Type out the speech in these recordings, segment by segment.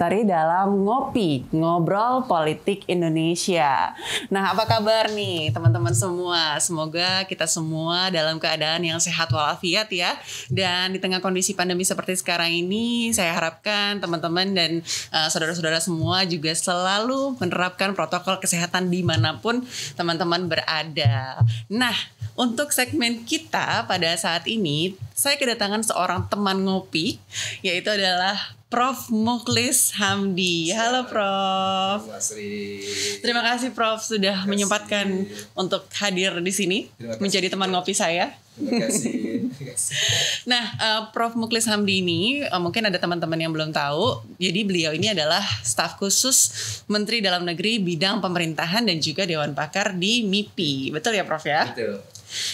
Lestari dalam Ngopi, Ngobrol Politik Indonesia. Nah, apa kabar nih teman-teman semua? Semoga kita semua dalam keadaan yang sehat walafiat ya. Dan di tengah kondisi pandemi seperti sekarang ini, saya harapkan teman-teman dan saudara-saudara semua juga selalu menerapkan protokol kesehatan dimanapun teman-teman berada. Nah, untuk segmen kita pada saat ini, saya kedatangan seorang teman ngopi, yaitu adalah Prof. Mukhlis Hamdi. Halo Prof. Terima kasih Prof sudah menyempatkan untuk hadir di sini menjadi teman ngopi saya. Terima kasih. Nah, Prof. Mukhlis Hamdi ini mungkin ada teman-teman yang belum tahu. Jadi beliau ini adalah staf khusus Menteri Dalam Negeri bidang pemerintahan dan juga Dewan Pakar di MIPI. Betul ya Prof ya? Betul.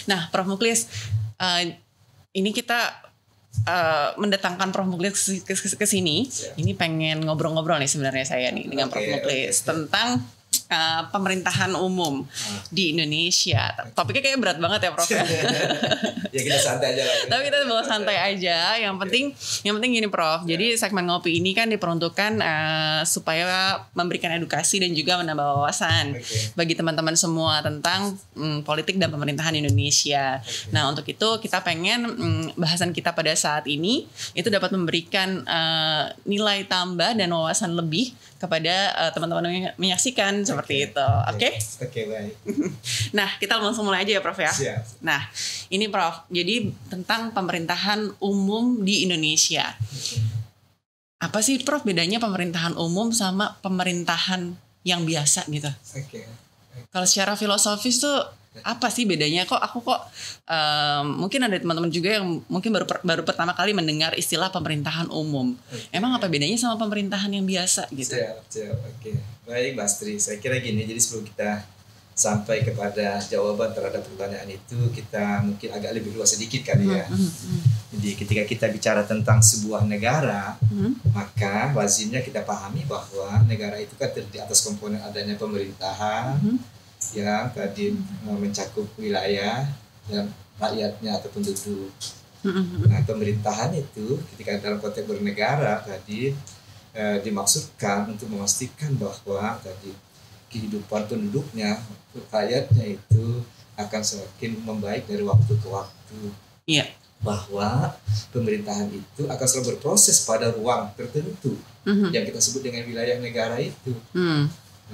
Nah, Prof. Mukhlis, ini kita mendatangkan Prof. Mukhlis ke sini. Ini pengen ngobrol-ngobrol nih sebenarnya saya nih dengan Prof. Mukhlis tentang pemerintahan umum di Indonesia. Topiknya kayaknya berat banget ya Prof. Ya kita santai aja lah. Tapi kita bawa santai aja. Yang penting gini Prof. Jadi segmen ngopi ini kan diperuntukkan supaya memberikan edukasi dan juga menambah wawasan bagi teman-teman semua tentang politik dan pemerintahan Indonesia. Nah, untuk itu kita pengen bahasan kita pada saat ini itu dapat memberikan nilai tambah dan wawasan lebih kepada teman-teman yang menyaksikan seperti itu. Oke? Oke, baik. Nah, kita langsung mulai aja ya Prof ya. Siap. Nah, ini Prof. Jadi tentang pemerintahan umum di Indonesia. Apa sih Prof bedanya pemerintahan umum sama pemerintahan yang biasa gitu? Oke. Kalau secara filosofis tuh apa sih bedanya? Mungkin ada teman-teman juga yang mungkin baru pertama kali mendengar istilah pemerintahan umum. Emang apa bedanya sama pemerintahan yang biasa gitu? Siap. Oke. Baik, Mbak Astri. Saya kira gini, jadi sebelum kita sampai kepada jawaban terhadap pertanyaan itu, kita mungkin agak lebih luas sedikit kali ya. Jadi ketika kita bicara tentang sebuah negara, maka lazimnya kita pahami bahwa negara itu kan terdiri atas komponen adanya pemerintahan, yang tadi mencakup wilayah dan rakyatnya atau penduduk. Nah, pemerintahan itu ketika dalam konteks bernegara tadi dimaksudkan untuk memastikan bahwa tadi kehidupan penduduknya, rakyatnya itu akan semakin membaik dari waktu ke waktu. Iya. Bahwa pemerintahan itu akan selalu berproses pada ruang tertentu yang kita sebut dengan wilayah negara itu.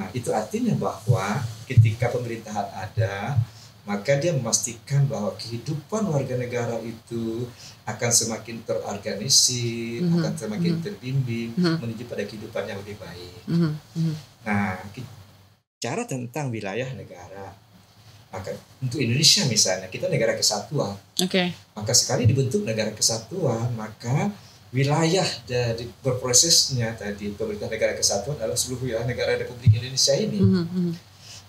Nah, itu artinya bahwa ketika pemerintahan ada, maka dia memastikan bahwa kehidupan warga negara itu akan semakin terorganisir, akan semakin terbimbing menuju pada kehidupan yang lebih baik. Nah, bicara tentang wilayah negara, maka untuk Indonesia misalnya, kita negara kesatuan. Maka sekali dibentuk negara kesatuan, maka wilayah dari berprosesnya tadi pemerintah negara kesatuan adalah seluruh wilayah negara Republik Indonesia ini.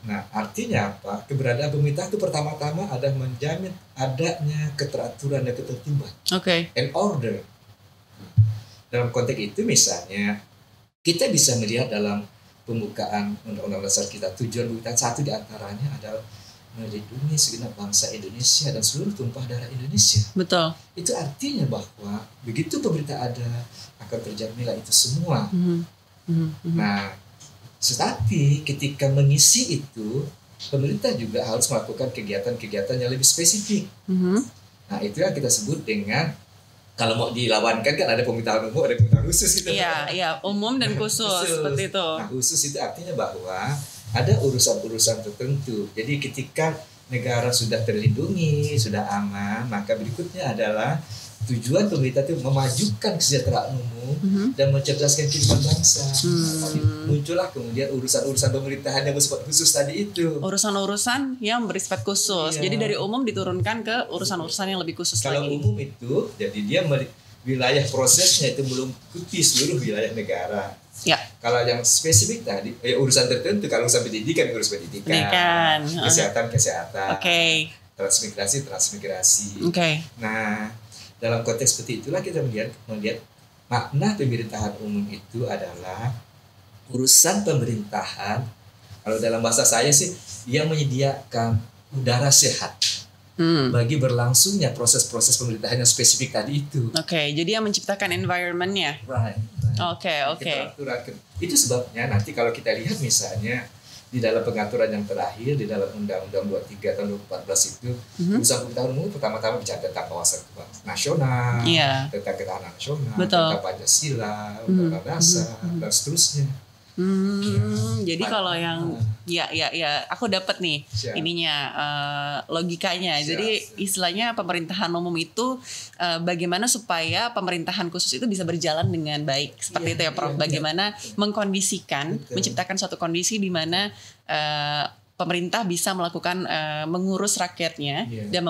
Nah, artinya apa? Keberadaan pemerintah itu pertama-tama adalah menjamin adanya keteraturan dan ketertiban. And order. Dalam konteks itu misalnya kita bisa melihat dalam pembukaan Undang-Undang Dasar kita, tujuan pemerintahan satu diantaranya adalah melindungi segenap bangsa Indonesia dan seluruh tumpah darah Indonesia. Betul. Itu artinya bahwa begitu pemerintah ada akan terjaminlah itu semua. Nah, tetapi ketika mengisi itu, pemerintah juga harus melakukan kegiatan-kegiatan yang lebih spesifik. Nah, itu yang kita sebut dengan, kalau mau dilawankan kan ada pemerintahan umum, ada pemerintahan khusus gitu. Iya, umum dan khusus. Seperti itu. Nah, khusus itu artinya bahwa ada urusan-urusan tertentu. Jadi ketika negara sudah terlindungi, sudah aman, maka berikutnya adalah tujuan pemerintah itu memajukan kesejahteraan umum dan mencerdaskan kehidupan bangsa. Muncullah kemudian urusan-urusan pemerintahan yang bersifat khusus tadi itu. Urusan-urusan yang bersifat khusus. Iya. Jadi dari umum diturunkan ke urusan-urusan yang lebih khusus Kalau lagi. umum itu, jadi dia wilayah prosesnya itu meliputi seluruh wilayah negara. Ya. Kalau yang spesifik tadi, urusan tertentu, kalau urusan pendidikan, urus pendidikan. Kesehatan. Transmigrasi. Nah, dalam konteks seperti itulah kita melihat makna pemerintahan umum itu adalah urusan pemerintahan. Kalau dalam bahasa saya sih, yang menyediakan udara sehat bagi berlangsungnya proses-proses pemerintahan yang spesifik tadi itu. Jadi yang menciptakan environment-nya. Right. Keteraturan. Itu sebabnya nanti kalau kita lihat misalnya di dalam pengaturan yang terakhir di dalam Undang-Undang 23 tahun 2014 itu urusan pemerintahan umum pertama-tama bicara tentang kawasan nasional, tentang ketahanan nasional, tentang Pancasila, Undang-Undang Dasar dan seterusnya. Jadi kalau yang ya aku dapat nih ininya logikanya. Jadi istilahnya pemerintahan umum itu bagaimana supaya pemerintahan khusus itu bisa berjalan dengan baik seperti itu ya Prof. Bagaimana mengkondisikan, menciptakan suatu kondisi di mana pemerintah bisa melakukan mengurus rakyatnya dan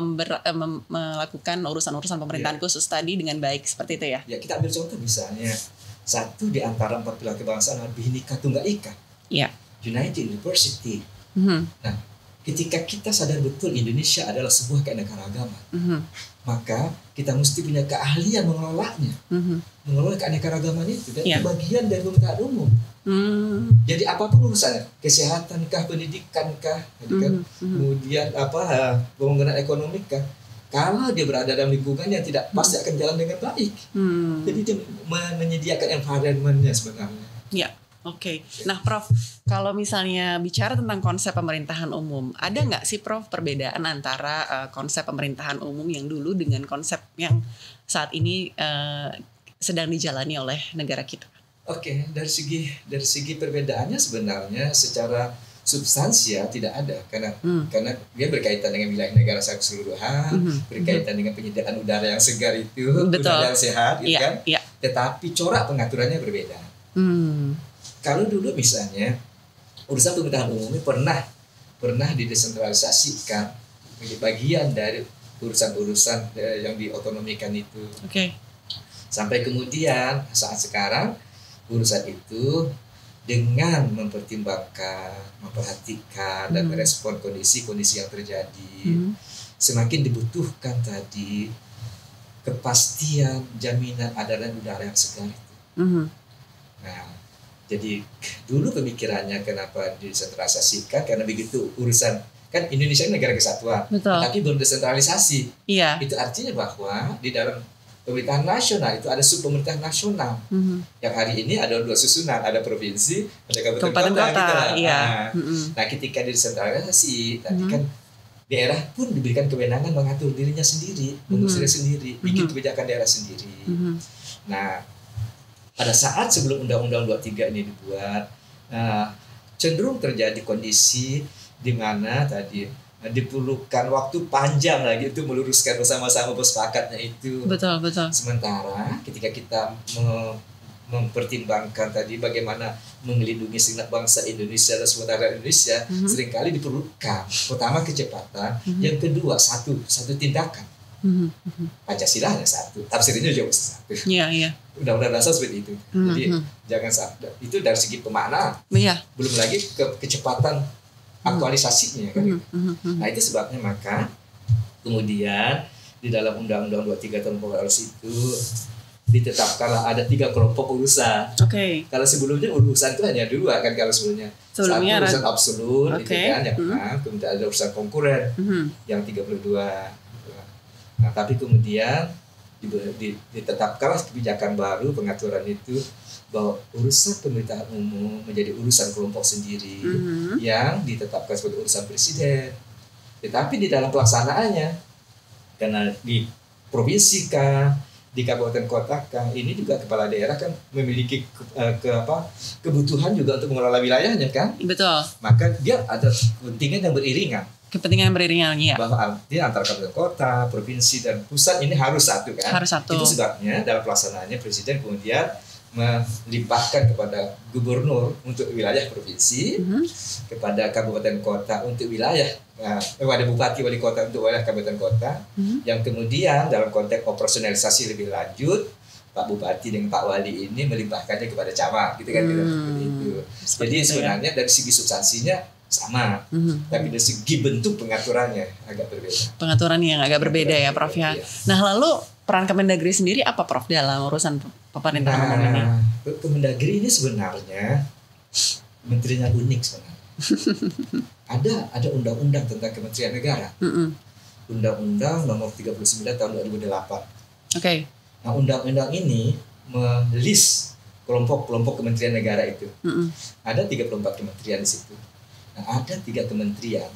melakukan urusan-urusan pemerintahan khusus tadi dengan baik seperti itu ya. Ya kita ambil contoh misalnya satu di antara 4 pilar kebangsaan Bhinneka Tunggal Ika, United University. Nah, ketika kita sadar betul Indonesia adalah sebuah keanekaragaman, maka kita mesti punya keahlian mengelolanya, mengelola keanekaragaman itu dan itu bagian dari pemerintahan umum. Jadi apapun urusannya, kesehatankah, pendidikankah, kemudian pembangunan ekonomikah, kalau dia berada dalam lingkungan yang tidak pasti akan jalan dengan baik. Jadi dia menyediakan environment-nya sebenarnya. Ya, oke. Nah Prof, kalau misalnya bicara tentang konsep pemerintahan umum, ada nggak sih Prof perbedaan antara konsep pemerintahan umum yang dulu dengan konsep yang saat ini sedang dijalani oleh negara kita? Oke, dari segi perbedaannya sebenarnya secara substansial tidak ada karena dia berkaitan dengan wilayah negara secara keseluruhan, berkaitan dengan penyediaan udara yang segar itu, udara yang sehat, gitu kan. Tetapi corak pengaturannya berbeda. Kalau dulu misalnya urusan pemerintahan umum pernah didesentralisasikan menjadi bagian dari urusan-urusan yang diotonomikan itu. Sampai kemudian saat sekarang urusan itu dengan mempertimbangkan, memperhatikan dan merespon kondisi-kondisi yang terjadi, semakin dibutuhkan tadi kepastian jaminan adaran udara yang segar itu. Nah, jadi dulu pemikirannya kenapa disentralisasikan karena begitu urusan kan Indonesia negara kesatuan, tapi belum desentralisasi. Itu artinya bahwa di dalam pemerintahan nasional itu ada sub pemerintahan nasional. Yang hari ini ada 2 susunan, ada provinsi, ada kabupaten kota. Nah, ketika disentralisasi, tadi kan daerah pun diberikan kewenangan mengatur dirinya sendiri, mengurus diri sendiri, bikin kebijakan daerah sendiri. Nah, pada saat sebelum Undang-Undang 23 ini dibuat, cenderung terjadi kondisi di mana tadi diperlukan waktu panjang lagi itu meluruskan bersama-sama persepakatnya itu. Betul. Sementara ketika kita mempertimbangkan tadi bagaimana melindungi segenap bangsa Indonesia dan sementara Indonesia, seringkali diperlukan pertama kecepatan, yang kedua satu tindakan. Pancasila hanya satu, tafsirnya juga satu. Undang-undang dasar seperti itu. Jadi jangan sampai itu dari segi pemaknaan. Belum lagi kecepatan aktualisasinya kan. Nah itu sebabnya maka kemudian di dalam Undang-Undang 23 tahun 2014 itu ditetapkanlah ada 3 kelompok urusan. Kalau sebelumnya urusan itu hanya 2 kan kalau sebelumnya. Satu urusan absolut itu kan yang kemudian ada urusan konkuren yang 32. Nah tapi kemudian ditetapkanlah kebijakan baru pengaturan itu bahwa urusan pemerintahan umum menjadi urusan kelompok sendiri yang ditetapkan sebagai urusan presiden. Tetapi di dalam pelaksanaannya, karena di provinsi kah, di kabupaten kota kah, ini juga kepala daerah kan memiliki kebutuhan juga untuk mengelola wilayahnya kan. Maka dia ada kepentingan yang beriringan. Bahwa artinya antara kabupaten kota, provinsi dan pusat ini harus satu kan. Itu sebabnya dalam pelaksanaannya presiden kemudian melimpahkan kepada gubernur untuk wilayah provinsi, kepada kabupaten kota untuk wilayah, kepada bupati wali kota untuk wilayah kabupaten kota, yang kemudian dalam konteks operasionalisasi lebih lanjut, Pak Bupati dan Pak Wali ini melimpahkannya kepada camat, gitu kan, gitu. Jadi sebenarnya dari segi substansinya sama, tapi dari segi bentuk pengaturannya agak berbeda. Pengaturannya yang agak berbeda ya, Prof ya. Nah, lalu peran Kemendagri sendiri apa, Prof, dalam urusan pemerintahan umum ini? Kemendagri ini sebenarnya menterinya unik sebenarnya. ada undang-undang tentang Kementerian Negara. Undang-undang nomor 39 tahun 2008. Nah, undang-undang ini melist kelompok kementerian negara itu. Ada 34 kementerian di situ. Nah, ada 3 kementerian.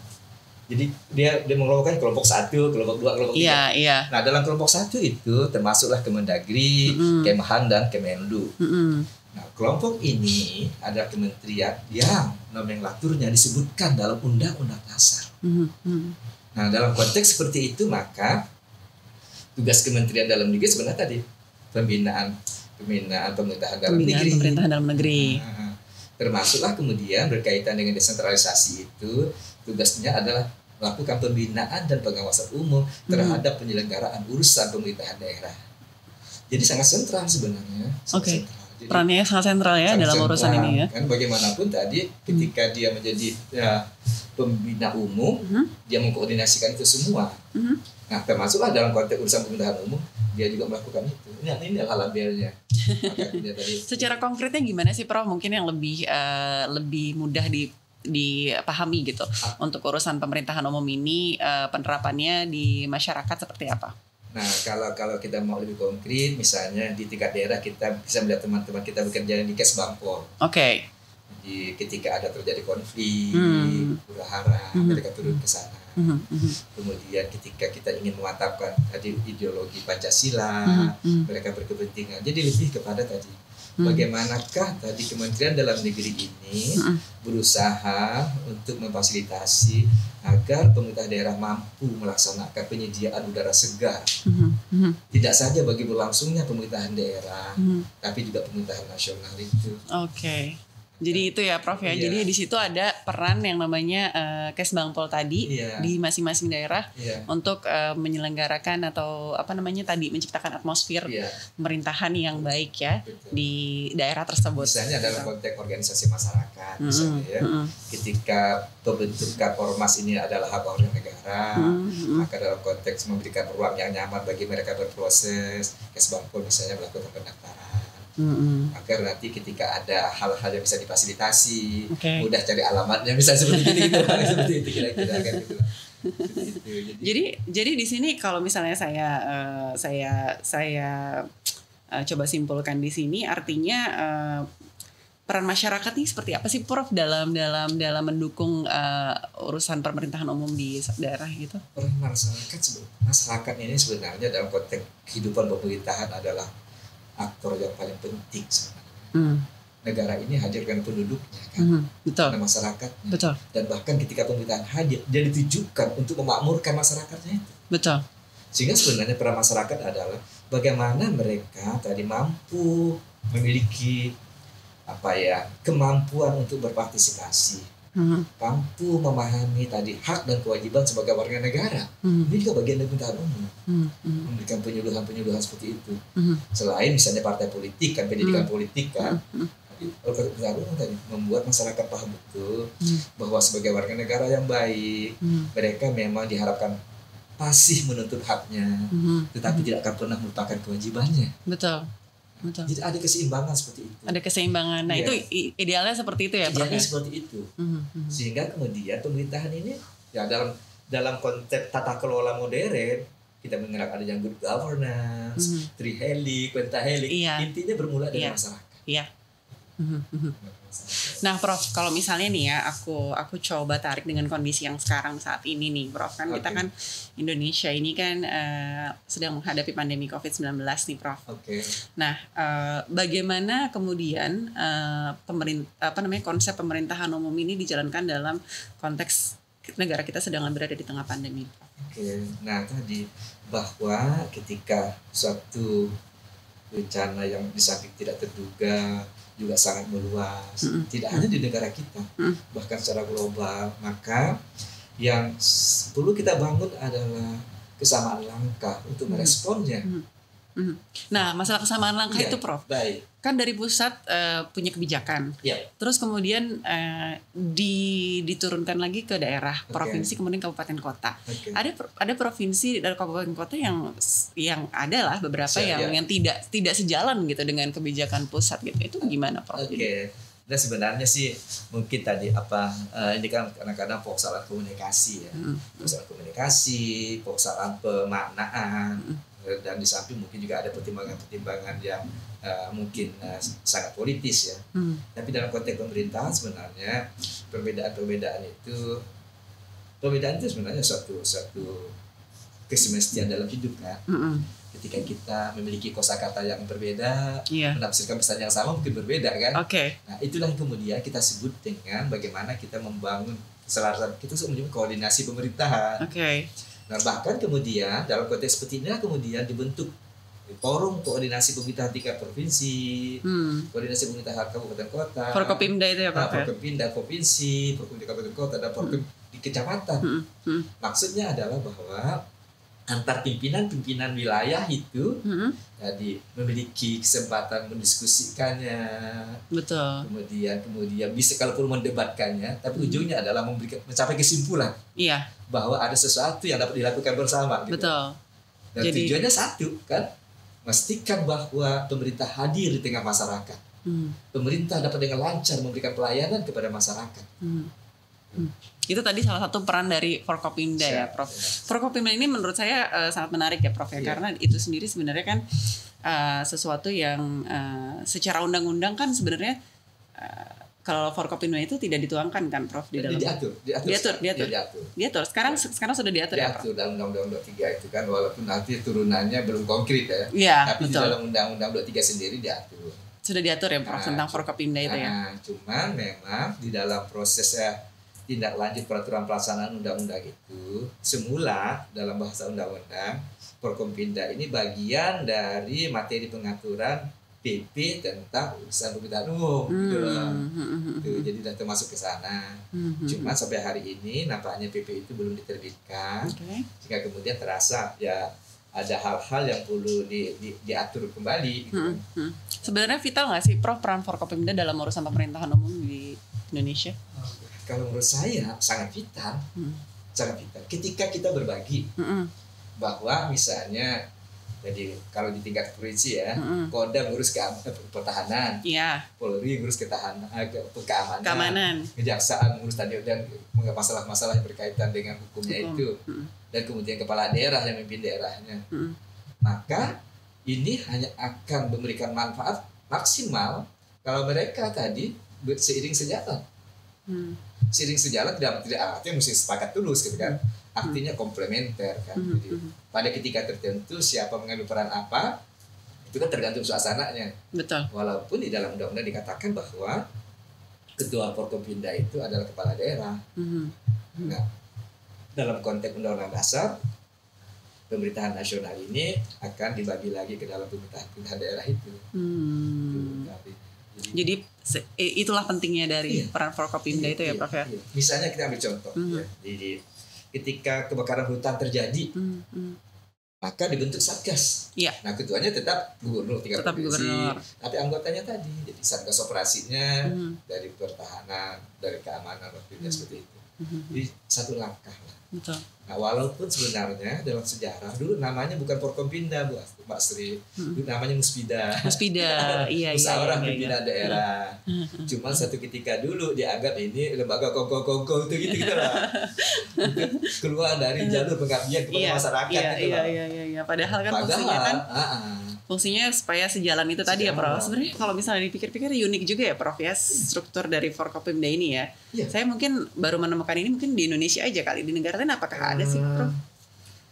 Jadi dia mengelompokkan kelompok 1, kelompok 2, kelompok 3. Iya. Nah, dalam kelompok 1 itu termasuklah Kemendagri, Kemhan dan Kemenlu. Nah, kelompok ini adalah kementerian yang nomenklaturnya disebutkan dalam Undang-Undang Dasar. Nah, dalam konteks seperti itu maka tugas Kementerian Dalam Negeri sebenarnya tadi pembinaan pemerintahan dalam negeri. Nah, termasuklah kemudian berkaitan dengan desentralisasi itu tugasnya adalah melakukan pembinaan dan pengawasan umum terhadap penyelenggaraan urusan pemerintahan daerah. Jadi sangat sentral sebenarnya. Oke. Perannya sangat sentral ya dalam urusan ini ya. Kan bagaimanapun tadi ketika dia menjadi pembina umum, dia mengkoordinasikan itu semua. Nah, termasuklah dalam konteks urusan pemerintahan umum, dia juga melakukan itu. Ini adalah labelnya. Secara konkretnya gimana sih Prof? Mungkin yang lebih mudah dipahami gitu untuk urusan pemerintahan umum ini, penerapannya di masyarakat seperti apa? Nah, kalau kita mau lebih konkret, misalnya di tingkat daerah kita bisa melihat teman-teman kita bekerja di Kesbangpol. Oke. Jadi ketika ada terjadi konflik, huru-hara, mereka turun ke sana. Kemudian ketika kita ingin memantapkan tadi ideologi Pancasila, mereka berkepentingan. Jadi lebih kepada tadi bagaimanakah tadi Kementerian Dalam Negeri ini berusaha untuk memfasilitasi agar pemerintah daerah mampu melaksanakan penyediaan udara segar. Tidak saja bagi berlangsungnya pemerintahan daerah, tapi juga pemerintahan nasional itu. Oke. Jadi itu ya Prof ya. Iya. Jadi di situ ada peran yang namanya Kesbangpol tadi di masing-masing daerah untuk menyelenggarakan atau menciptakan atmosfer pemerintahan yang baik ya. Betul. Di daerah tersebut. Misalnya dalam konteks organisasi masyarakat misalnya ketika pembentukan ormas ini adalah hak warga negara, maka dalam konteks memberikan ruang yang nyaman bagi mereka berproses, Kesbangpol misalnya melakukan pendaftaran. Agar nanti ketika ada hal-hal yang bisa difasilitasi, mudah cari alamatnya, misalnya seperti ini, seperti itu kira-kira kan gitu. Jadi di sini kalau misalnya saya coba simpulkan di sini, artinya peran masyarakat ini seperti apa sih Prof dalam mendukung urusan pemerintahan umum di daerah gitu? Peran masyarakat ini sebenarnya dalam konteks kehidupan pemerintahan adalah aktor yang paling penting sebenarnya. Negara ini hadirkan penduduknya kan, betul. Dan masyarakatnya. Betul. Dan bahkan ketika pemerintahan hadir, dia ditujukan untuk memakmurkan masyarakatnya itu. Betul. Sehingga sebenarnya peran masyarakat adalah bagaimana mereka tadi mampu memiliki kemampuan untuk berpartisipasi. Mampu memahami tadi hak dan kewajiban sebagai warga negara. Ini juga bagian dari pemerintahan umum. Memberikan penyuluhan seperti itu. Selain misalnya partai politik kan, pendidikan politik kan, pemerintahan umum tadi membuat masyarakat paham betul bahwa sebagai warga negara yang baik, mereka memang diharapkan pasif menuntut haknya, tetapi tidak akan pernah melupakan kewajibannya. Betul. Jadi ada keseimbangan seperti itu. Ada keseimbangan. Nah itu idealnya seperti itu ya Prof? Idealnya seperti itu. Sehingga kemudian pemerintahan ini ya dalam konteks tata kelola modern kita mengenal ada yang good governance, trihelix, pentahelix. Intinya bermula dari masyarakat. Iya. Nah Prof, kalau misalnya nih ya aku coba tarik dengan kondisi yang sekarang saat ini nih Prof, kan kita kan Indonesia ini kan sedang menghadapi pandemi COVID-19 nih Prof. Nah, bagaimana kemudian konsep pemerintahan umum ini dijalankan dalam konteks negara kita sedang berada di tengah pandemi? Nah tadi bahwa ketika suatu bencana yang disamping tidak terduga juga sangat meluas, tidak hanya di negara kita, bahkan secara global, maka yang perlu kita bangun adalah kesamaan langkah untuk meresponnya. Nah, masalah kesamaan langkah itu Prof, kan dari pusat punya kebijakan, terus kemudian diturunkan lagi ke daerah, provinsi, kemudian kabupaten kota. Ada provinsi dan kabupaten kota yang ada lah beberapa yang tidak sejalan gitu dengan kebijakan pusat gitu. Itu gimana Prof? Dan sebenarnya sih mungkin tadi ini kan kadang-kadang persoalan komunikasi ya, persoalan komunikasi, persoalan pemaknaan. dan di samping mungkin juga ada pertimbangan-pertimbangan yang mungkin sangat politis ya. Tapi dalam konteks pemerintahan sebenarnya perbedaan itu sebenarnya suatu kesemestian dalam hidup kan. Ketika kita memiliki kosakata yang berbeda, menafsirkan pesan yang sama mungkin berbeda kan. Nah itulah yang kemudian kita sebut dengan bagaimana kita membangun keselarasan, kita menyebut koordinasi pemerintahan. Nah bahkan kemudian dalam konteks seperti ini kemudian dibentuk forum koordinasi pemerintahan tingkat provinsi, koordinasi pemerintahan kabupaten kota, Forkopimda itu ya Pak? Forkopimda provinsi, Forkopimda kabupaten kota, dan Forkopimda di kecamatan. Maksudnya adalah bahwa antar pimpinan wilayah itu tadi memiliki kesempatan mendiskusikannya, kemudian bisa kalaupun mendebatkannya, tapi ujungnya adalah mencapai kesimpulan bahwa ada sesuatu yang dapat dilakukan bersama gitu. Dan tujuannya satu kan, memastikan bahwa pemerintah hadir di tengah masyarakat, pemerintah dapat dengan lancar memberikan pelayanan kepada masyarakat. Itu tadi salah satu peran dari Forkopimda ya Prof. Forkopimda ini menurut saya sangat menarik ya Prof ya, karena itu sendiri sebenarnya kan sesuatu yang secara undang-undang kan sebenarnya kalau Forkopimda itu tidak dituangkan kan Prof di dalam. Diatur. Sekarang sudah diatur ya Prof. Dalam Undang-Undang 23 itu kan, walaupun nanti turunannya belum konkret ya. Tapi betul. Di dalam Undang-Undang 23 sendiri diatur. Sudah diatur ya Prof tentang Forkopimda itu ya. Cuman memang di dalam prosesnya tindak lanjut peraturan pelaksanaan undang-undang itu, semula dalam bahasa undang-undang Forkopimda ini bagian dari materi pengaturan PP tentang urusan pemerintahan umum jadi sudah termasuk ke sana. Cuma sampai hari ini nampaknya PP itu belum diterbitkan, sehingga kemudian terasa ya ada hal-hal yang perlu diatur kembali gitu. Sebenarnya vital nggak sih Prof peran Forkopimda dalam urusan pemerintahan umum di Indonesia? Kalau menurut saya sangat vital, ketika kita berbagi bahwa misalnya, jadi kalau di tingkat provinsi ya, Kodam ngurus pertahanan, Polri ngurus keamanan, Kejaksaan ngurus tadi dan masalah-masalah yang berkaitan dengan hukumnya itu, dan kemudian kepala daerah yang memimpin daerahnya, maka ini hanya akan memberikan manfaat maksimal kalau mereka tadi seiring sejalan. Seiring sejalan tidak artinya mesti sepakat tulus gitu kan, artinya komplementer kan. Jadi pada ketika tertentu siapa mengambil peran apa itu kan tergantung suasananya. Walaupun di dalam undang-undang dikatakan bahwa ketua Forkopimda itu adalah kepala daerah. Nah, dalam konteks undang-undang dasar pemerintahan nasional ini akan dibagi lagi ke dalam pemerintahan daerah itu. Jadi itulah pentingnya dari peran Forkopimda itu ya Prof ya. Misalnya kita ambil contoh ya. Jadi ketika kebakaran hutan terjadi, maka dibentuk satgas. Nah ketuanya tetap gubernur tingkat provinsi, tapi anggotanya tadi jadi satgas operasinya dari pertahanan, dari keamanan, waktunya seperti itu. Jadi satu langkah lah. Nah walaupun sebenarnya dalam sejarah dulu namanya bukan Forkopimda Mbak Sri, dulu namanya Muspida, Musyawarah Pimpinan Daerah. Cuma satu ketika dulu dianggap ini lembaga kongko itu gitu lah, keluar dari jalur pengabdian kepada masyarakat gitu lah. Padahal kan fungsinya supaya sejalan itu tadi ya Prof. Sebenarnya kalau misalnya dipikir-pikir unik juga ya Prof ya struktur dari Forkopimda ini ya. Saya mungkin baru menemukan ini mungkin di Indonesia aja kali, di negara lain apakah ada sih Prof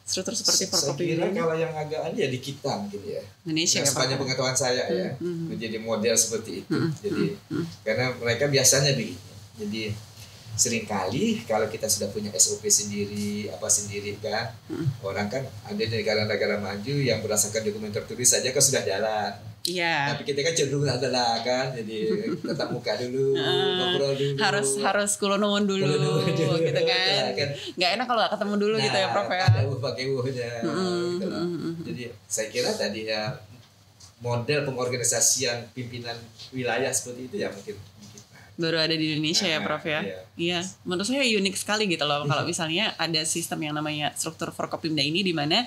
struktur seperti Forkopimda? Saya kira kalau yang agak aneh ya di kita mungkin ya. Indonesia ya sepanjang pengetahuan saya ya menjadi model seperti itu. Jadi karena mereka biasanya begini. Jadi seringkali kalau kita sudah punya SOP sendiri kan, orang kan ada di negara-negara maju yang berdasarkan dokumen tertulis saja kan sudah jalan. Tapi kita kan cenderung adalah kan, jadi tetap muka dulu, ngobrol dulu. Harus kulonuwun dulu, gitu kan. Nggak enak kalau nggak ketemu dulu gitu ya Prof ya. Pakai wuhnya. Jadi saya kira tadi ya model pengorganisasian pimpinan wilayah seperti itu ya mungkin baru ada di Indonesia ya Prof ya. Iya, menurut saya unik sekali gitu loh kalau misalnya ada sistem yang namanya struktur Forkopimda ini di mana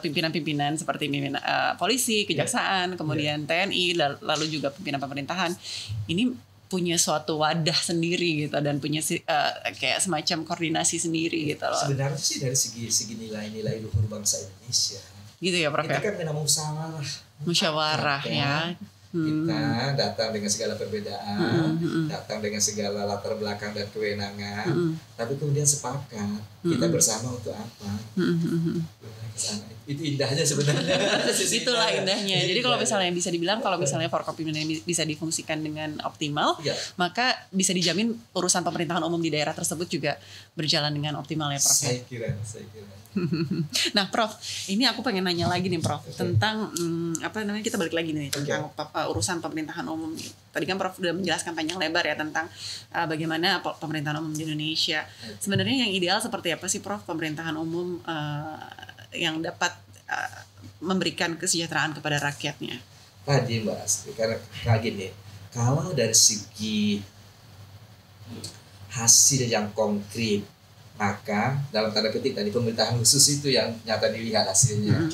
pimpinan-pimpinan seperti pimpinan polisi, kejaksaan, kemudian TNI, lalu juga pimpinan pemerintahan ini punya suatu wadah sendiri gitu dan punya kayak semacam koordinasi sendiri gitu loh. Sebenarnya sih dari segi nilai-nilai luhur bangsa Indonesia Gitu ya Prof Itu ya. kan memang Musyawarah ya. Kita datang dengan segala perbedaan, datang dengan segala latar belakang dan kewenangan, tapi kemudian sepakat kita bersama untuk apa? Itu indahnya sebenarnya. Itulah indahnya. Jadi kalau misalnya bisa dibilang kalau misalnya Forkopimda ini bisa difungsikan dengan optimal, maka bisa dijamin urusan pemerintahan umum di daerah tersebut juga berjalan dengan optimal ya Prof. Saya kira. Nah Prof, ini aku pengen nanya lagi nih Prof tentang kita balik lagi nih tentang urusan pemerintahan umum. Tadi kan Prof udah menjelaskan panjang lebar ya tentang bagaimana pemerintahan umum di Indonesia. Sebenarnya yang ideal seperti apa sih Prof pemerintahan umum yang dapat memberikan kesejahteraan kepada rakyatnya? Tadi Mbak Astri, karena kayak gini, kalau dari segi hasil yang konkret, maka dalam tanda petik tadi pemerintahan khusus itu yang nyata dilihat hasilnya.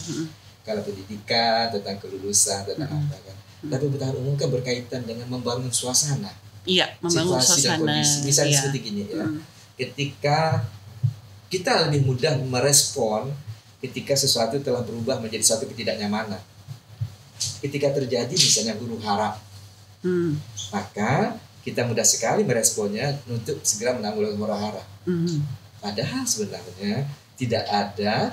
Kalau pendidikan, tentang kelulusan, tentang apa kan. Tapi pemerintahan umum kan berkaitan dengan membangun suasana. Iya, membangun situasi suasana. Dan kondisi. Misalnya seperti gini ya. Ketika kita lebih mudah merespon ketika sesuatu telah berubah menjadi suatu ketidaknyamanan. Ketika terjadi misalnya huru hara, maka kita mudah sekali meresponnya untuk segera menanggulangi huru hara. Padahal sebenarnya tidak ada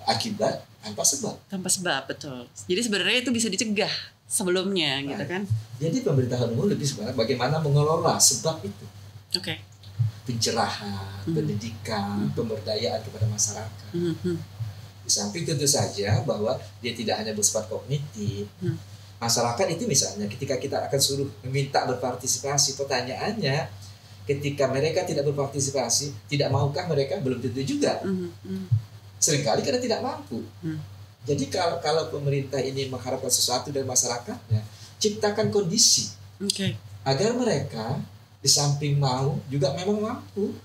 akibat tanpa sebab. Tanpa sebab, betul. Jadi sebenarnya itu bisa dicegah sebelumnya, gitu kan? Jadi pemerintahan umum lebih sebenarnya bagaimana mengelola sebab itu. Oke. Pencerahan, pendidikan, pemberdayaan kepada masyarakat. Di samping tentu saja bahwa dia tidak hanya bersifat kognitif. Masyarakat itu misalnya ketika kita akan suruh meminta berpartisipasi, pertanyaannya ketika mereka tidak berpartisipasi, tidak maukah mereka? Belum tentu juga. Seringkali karena tidak mampu. Jadi kalau pemerintah ini mengharapkan sesuatu dari masyarakatnya, ciptakan kondisi agar mereka di samping mau juga memang mampu.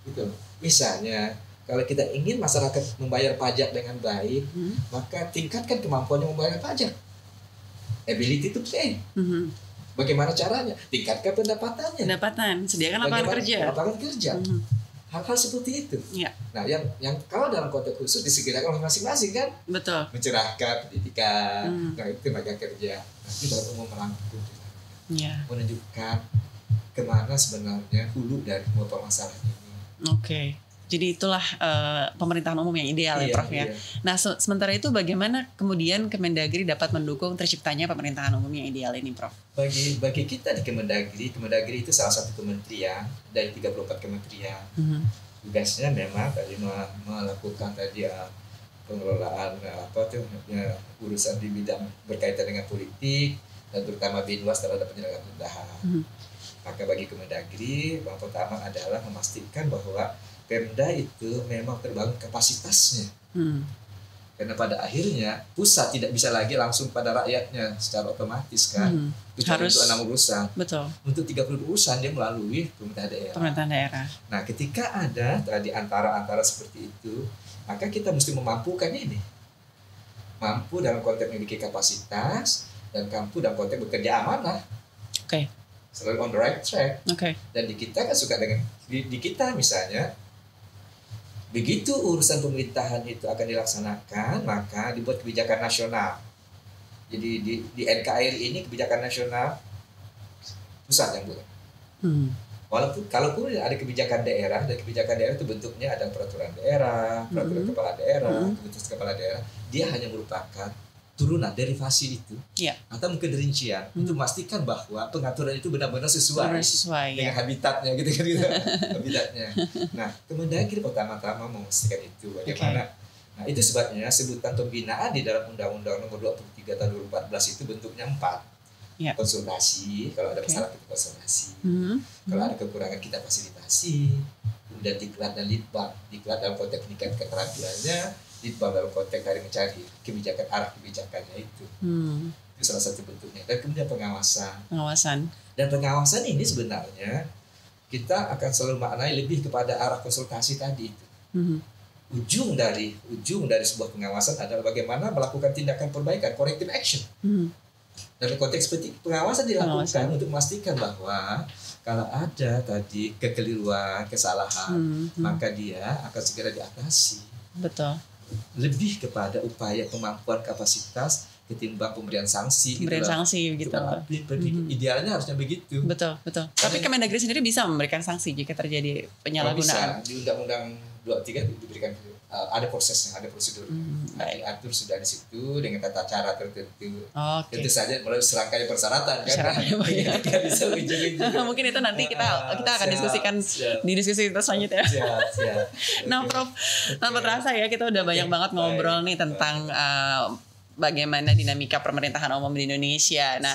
Gitu. Misalnya kalau kita ingin masyarakat membayar pajak dengan baik, maka tingkatkan kemampuannya membayar pajak. Ability to pay. Bagaimana caranya? Tingkatkan pendapatannya. Sediakan lapangan kerja. Hal-hal seperti itu. Nah, yang kalau dalam konteks khusus disegerakan oleh masing-masing kan? Betul. Mencerahkan pendidikan, nah itu tenaga kerja. Nanti dalam umum merangkum, menunjukkan kemana sebenarnya hulu dari motor masalah ini. Oke. Jadi itulah pemerintahan umum yang ideal ya Prof ya. Nah sementara itu bagaimana kemudian Kemendagri dapat mendukung terciptanya pemerintahan umum yang ideal ini Prof? Bagi kita di Kemendagri itu salah satu kementerian dari 34 kementerian. Tugasnya memang tadi melakukan tadi pengelolaan urusan di bidang berkaitan dengan politik dan terutama binwas terhadap penyelenggaraan pemerintahan. Maka bagi Kemendagri yang pertama adalah memastikan bahwa Pemda itu memang terbangun kapasitasnya. Karena pada akhirnya pusat tidak bisa lagi langsung pada rakyatnya secara otomatis kan. Harus untuk 6 urusan. Betul. Untuk 30 urusan dia melalui pemerintahan daerah. Nah, ketika ada tadi antara seperti itu, maka kita mesti memampukan ini. Mampu dalam konteks memiliki kapasitas dan mampu dalam konteks bekerja amanah. Selalu on the right track. Dan di kita kan suka dengan di kita misalnya begitu urusan pemerintahan itu akan dilaksanakan, maka dibuat kebijakan nasional. Jadi di NKRI ini kebijakan nasional pusat yang buat. Walaupun kalaupun ada kebijakan daerah, dan kebijakan daerah itu bentuknya ada peraturan daerah, peraturan kepala daerah, keputusan kepala daerah, dia hanya merupakan turunan derivasi itu, atau mungkin rincian untuk memastikan bahwa pengaturan itu benar-benar sesuai dengan habitatnya gitu kan habitatnya. Nah, Kemendagri pertama-tama memastikan itu bagaimana. Nah, itu sebabnya sebutan pembinaan di dalam Undang-Undang Nomor 23 Tahun 2014 itu bentuknya 4. Konsultasi, kalau ada masalah kita konsultasi. Kalau ada kekurangan kita fasilitasi. Kemudian diklat dan litbang. Diklat dalam konteks peningkatan keterampilannya, litbang dalam konteks dari mencari kebijakan arah kebijakannya itu. Itu salah satu bentuknya. Dan kemudian pengawasan. Dan pengawasan ini sebenarnya kita akan selalu maknai lebih kepada arah konsultasi tadi itu. Ujung dari sebuah pengawasan adalah bagaimana melakukan tindakan perbaikan, corrective action. Dalam konteks seperti pengawasan dilakukan untuk memastikan bahwa kalau ada tadi kekeliruan, kesalahan, maka dia akan segera diatasi. Betul. Lebih kepada upaya kemampuan kapasitas ketimbang pemberian sanksi. Pemberian sanksi gitu. Idealnya harusnya begitu. Betul. Tapi Kemendagri sendiri bisa memberikan sanksi jika terjadi penyalahgunaan. Bisa. Di Undang-Undang 23 diberikan ada prosesnya, ada prosedur. Diatur sudah di situ dengan tata cara tertentu. Tentu saja melalui serangkaian persyaratan kan. Tidak bisa ujung-ujung. Mungkin itu nanti kita akan diskusikan di diskusi kita selanjutnya. Siap. Nah, Prof, tanpa terasa ya kita udah banyak banget ngobrol nih tentang bagaimana dinamika pemerintahan umum di Indonesia. Nah,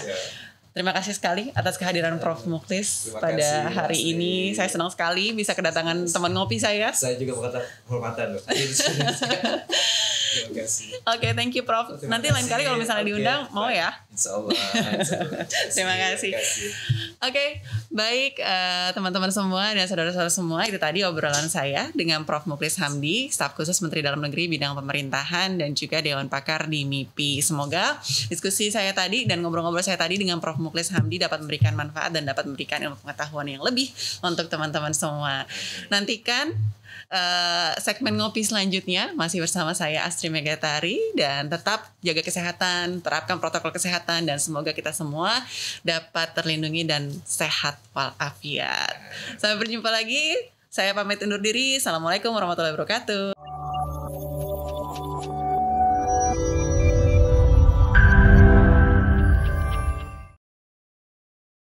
terima kasih sekali atas kehadiran Prof Muklis pada hari ini. Saya senang sekali bisa kedatangan teman ngopi saya. Saya juga berkata hormatan loh. Terima kasih. Oke, thank you Prof. Nanti lain kali kalau misalnya diundang mau ya. Insya Allah. Terima kasih. Oke, baik teman-teman semua dan saudara-saudara semua, itu tadi obrolan saya dengan Prof Muklis Hamdi, staf khusus Menteri Dalam Negeri bidang pemerintahan dan juga Dewan Pakar di MIPI. Semoga diskusi saya tadi dan ngobrol-ngobrol saya tadi dengan Prof Muklis Hamdi dapat memberikan manfaat dan dapat memberikan ilmu pengetahuan yang lebih untuk teman-teman semua. Nantikan segmen ngopi selanjutnya masih bersama saya Astri Megatari, dan tetap jaga kesehatan, terapkan protokol kesehatan, dan semoga kita semua dapat terlindungi dan sehat walafiat. Sampai berjumpa lagi. Saya pamit undur diri. Assalamualaikum warahmatullahi wabarakatuh.